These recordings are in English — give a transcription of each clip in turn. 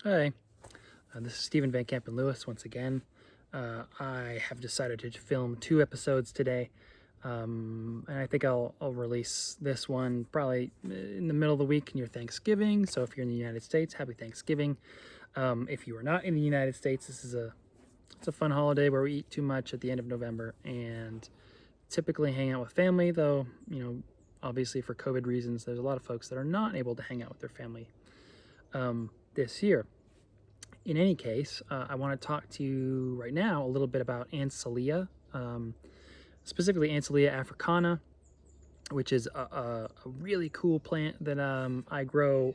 Hi, this is Stephen Van Kampen-Lewis once again. I have decided to film 2 episodes today, and I think I'll release this one probably in the middle of the week near Thanksgiving. So if you're in the United States, happy Thanksgiving. If you are not in the United States, it's a fun holiday where we eat too much at the end of November and typically hang out with family. Though obviously for COVID reasons, there's a lot of folks that are not able to hang out with their family this year. In any case, I want to talk to you right now a little bit about Ansellia, specifically Ansellia africana, which is a really cool plant that I grow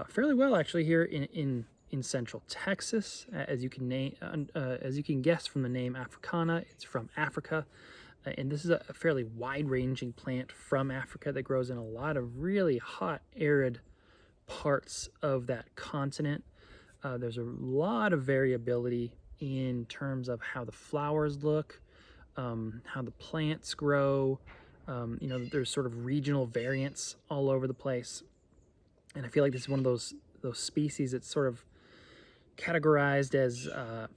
fairly well actually here in Central Texas. As you can guess from the name Africana, it's from Africa, and this is a fairly wide-ranging plant from Africa that grows in a lot of really hot, arid parts of that continent. There's a lot of variability in terms of how the flowers look, how the plants grow. There's sort of regional variants all over the place, and I feel like this is one of those species that's sort of categorized as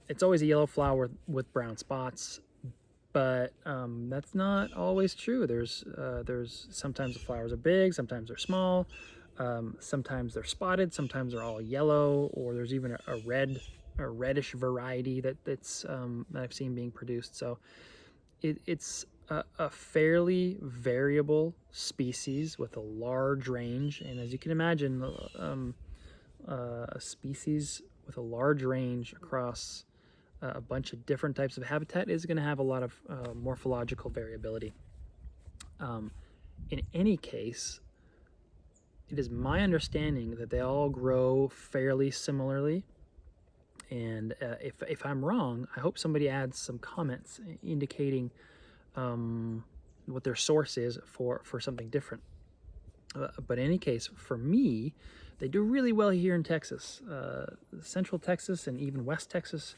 it's always a yellow flower with brown spots, but that's not always true. There's sometimes the flowers are big, sometimes they're small. Sometimes they're spotted, sometimes they're all yellow, or there's even a reddish variety that I've seen being produced. So it's a fairly variable species with a large range, and as you can imagine, a species with a large range across a bunch of different types of habitat is going to have a lot of morphological variability. In any case, it is my understanding that they all grow fairly similarly, and if I'm wrong, I hope somebody adds some comments indicating what their source is for something different. But in any case, for me, they do really well here in Texas. Central Texas and even West Texas,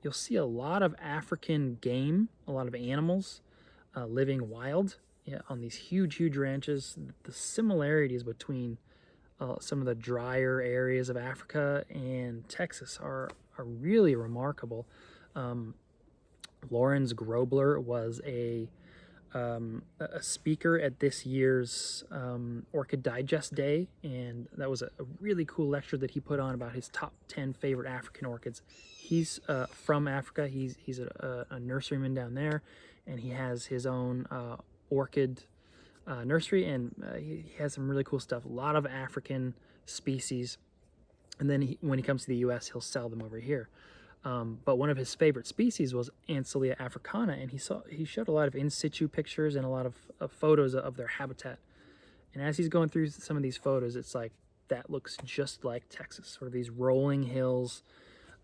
you'll see a lot of African game, a lot of animals living wild. Yeah, on these huge ranches. The similarities between some of the drier areas of Africa and Texas are really remarkable. Lawrence Grobler was a speaker at this year's Orchid Digest Day, and that was a really cool lecture that he put on about his top 10 favorite African orchids. He's from Africa. He's a nurseryman down there, and he has his own orchid nursery, and he has some really cool stuff, a lot of African species, and then when he comes to the US, he'll sell them over here. But one of his favorite species was Ansellia africana, and he showed a lot of in situ pictures and a lot of photos of their habitat. And as he's going through some of these photos, it's like that looks just like Texas, sort of these rolling hills,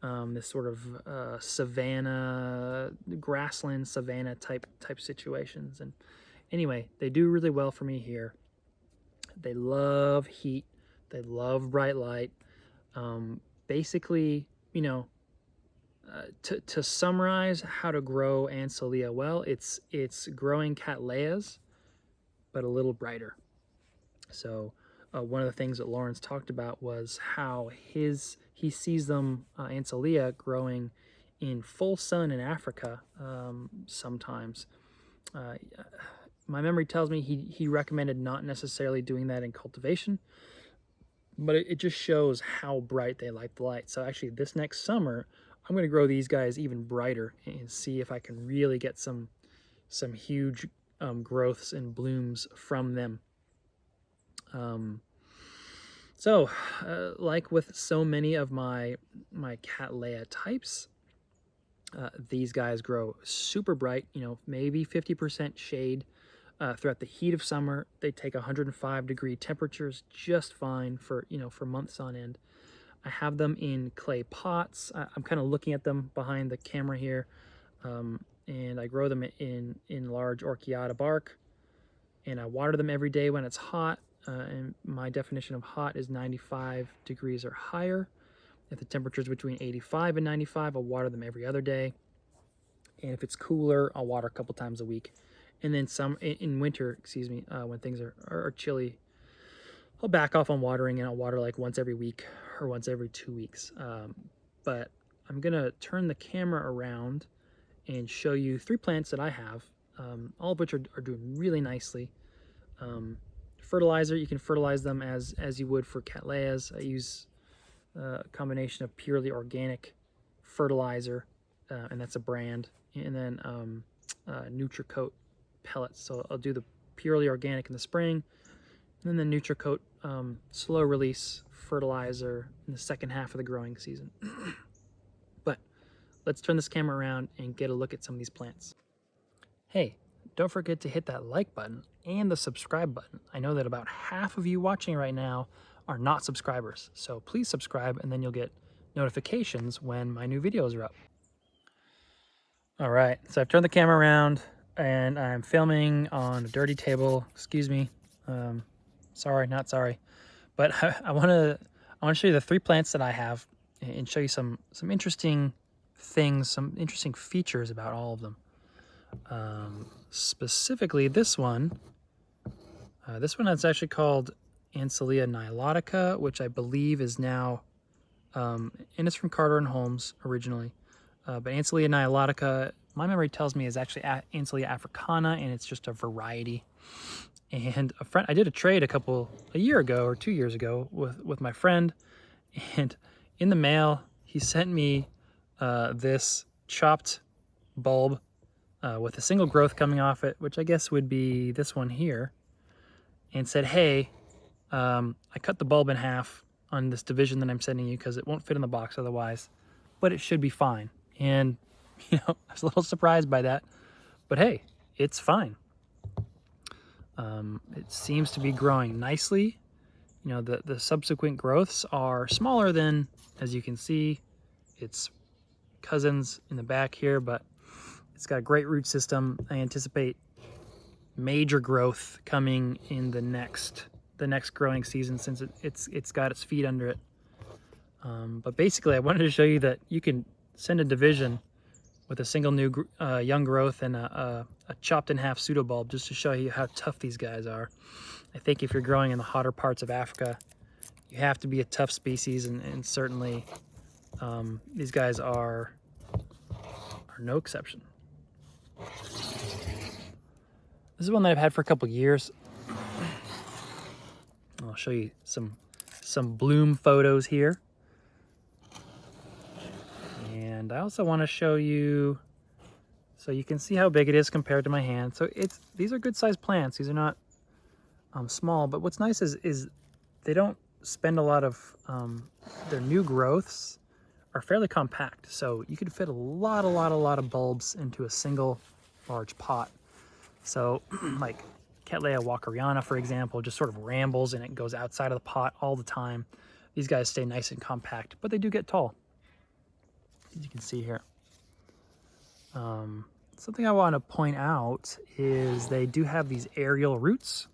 this sort of savanna, grassland savanna type situations. And anyway, they do really well for me here. They love heat. They love bright light. Basically, to summarize how to grow Ansellia well, it's growing Cattleyas, but a little brighter. So one of the things that Lawrence talked about was how he sees them, Ansellia, growing in full sun in Africa sometimes. My memory tells me he recommended not necessarily doing that in cultivation, but it just shows how bright they like the light. So actually this next summer, I'm going to grow these guys even brighter and see if I can really get some huge growths and blooms from them. Like with so many of my Cattleya types, these guys grow super bright, maybe 50% shade throughout the heat of summer. They take 105-degree temperatures just fine for months on end. I have them in clay pots. I'm kind of looking at them behind the camera here, and I grow them in large orchiata bark, and I water them every day when it's hot. And my definition of hot is 95 degrees or higher. If the temperature is between 85 and 95, I'll water them every other day. And if it's cooler, I'll water a couple times a week. And then in winter, when things are chilly, I'll back off on watering, and I'll water like once every week or once every 2 weeks. But I'm gonna turn the camera around and show you 3 plants that I have, all of which are doing really nicely. Fertilizer, you can fertilize them as you would for Cattleyas. I use a combination of purely organic fertilizer, and that's a brand, and then NutriCoat pellets. So I'll do the purely organic in the spring, and then the NutriCoat slow release fertilizer in the second half of the growing season. But let's turn this camera around and get a look at some of these plants. Hey, don't forget to hit that like button and the subscribe button. I know that about half of you watching right now are not subscribers, so please subscribe and then you'll get notifications when my new videos are up. All right, so I've turned the camera around and I'm filming on a dirty table. Excuse me. Sorry, not sorry. But I want to show you the 3 plants that I have and show you some interesting things, some interesting features about all of them. Specifically this one is actually called Ansellia nilotica, which I believe is now, and it's from Carter and Holmes originally. But Ansellia nilotica, my memory tells me, is actually Ansellia africana, and it's just a variety. And a friend, I did a trade a year ago or 2 years ago with my friend, and in the mail he sent me this chopped bulb with a single growth coming off it, which I guess would be this one here, and said, hey, I cut the bulb in half on this division that I'm sending you because it won't fit in the box otherwise, but it should be fine. And, you know, I was a little surprised by that, but hey, it's fine. It seems to be growing nicely. You know, the subsequent growths are smaller than, as you can see, its cousins in the back here, but it's got a great root system. I anticipate major growth coming in the next growing season, since it's got its feet under it. But basically, I wanted to show you that you can send a division with a single new young growth and a chopped in half pseudobulb, just to show you how tough these guys are. I think if you're growing in the hotter parts of Africa, you have to be a tough species, and certainly these guys are no exception. This is one that I've had for a couple years. I'll show you some bloom photos here. And I also want to show you, so you can see how big it is compared to my hand. So these are good sized plants. These are not small, but what's nice is they don't spend a lot of, their new growths are fairly compact. So you could fit a lot of bulbs into a single large pot. So like Cattleya walkeriana, for example, just sort of rambles and it goes outside of the pot all the time. These guys stay nice and compact, but they do get tall, as you can see here. Something I want to point out is they do have these aerial roots,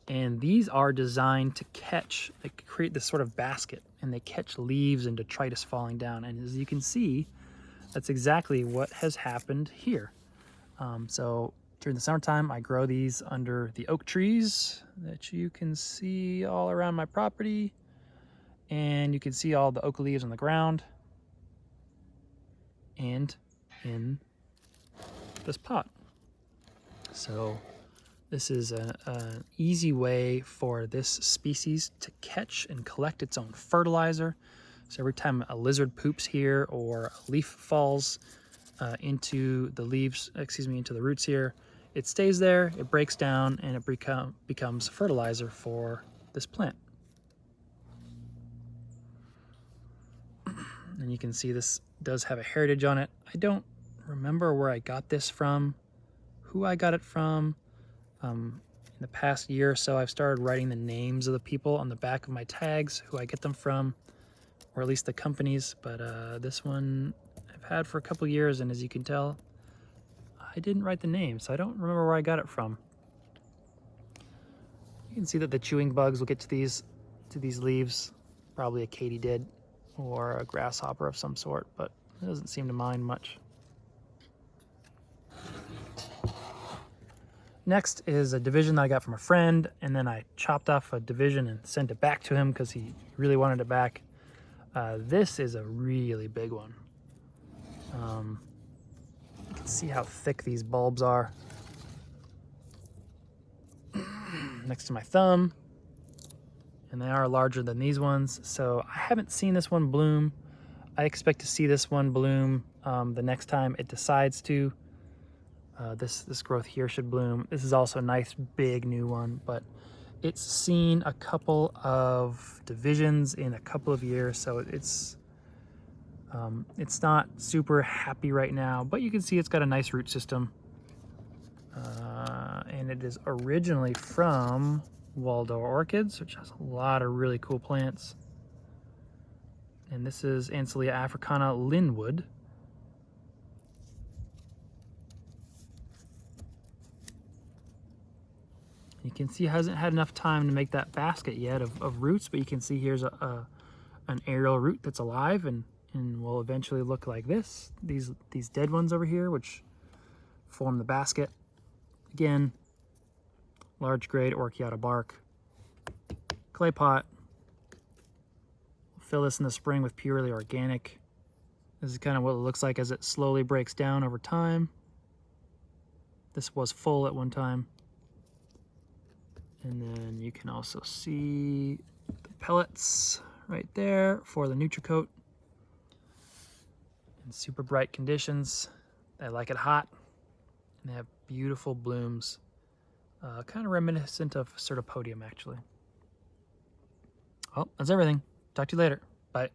and these are designed to catch, they create this sort of basket, and they catch leaves and detritus falling down. And as you can see, that's exactly what has happened here. So during the summertime, I grow these under the oak trees that you can see all around my property, and you can see all the oak leaves on the ground and in this pot. So this is an easy way for this species to catch and collect its own fertilizer. So every time a lizard poops here or a leaf falls into the leaves, into the roots here, it stays there, it breaks down, and it becomes fertilizer for this plant. And you can see this does have a heritage on it. I don't remember where I got this from, who I got it from. In the past year or so, I've started writing the names of the people on the back of my tags, who I get them from, or at least the companies. But this one I've had for a couple years, and as you can tell, I didn't write the name, so I don't remember where I got it from. You can see that the chewing bugs will get to these leaves. Probably a katydid or a grasshopper of some sort, but it doesn't seem to mind much. Next is a division that I got from a friend, and then I chopped off a division and sent it back to him because he really wanted it back. This is a really big one. You can see how thick these bulbs are. Next to my thumb. And they are larger than these ones. So I haven't seen this one bloom. I expect to see this one bloom the next time it decides to. This growth here should bloom. This is also a nice big new one, but it's seen a couple of divisions in a couple of years, so it's not super happy right now, but you can see it's got a nice root system. And it is originally from Waldo Orchids, which has a lot of really cool plants. And this is Ansellia africana linwood. You can see it hasn't had enough time to make that basket yet of roots, but you can see here's an aerial root that's alive and will eventually look like this. These dead ones over here, which form the basket. Again, large grade orchiata bark. Clay pot. Fill this in the spring with purely organic. This is kind of what it looks like as it slowly breaks down over time. This was full at one time. And then you can also see the pellets right there for the NutriCoat. In super bright conditions. They like it hot. And they have beautiful blooms. Kind of reminiscent of Certipodium, actually. Well, that's everything. Talk to you later. Bye.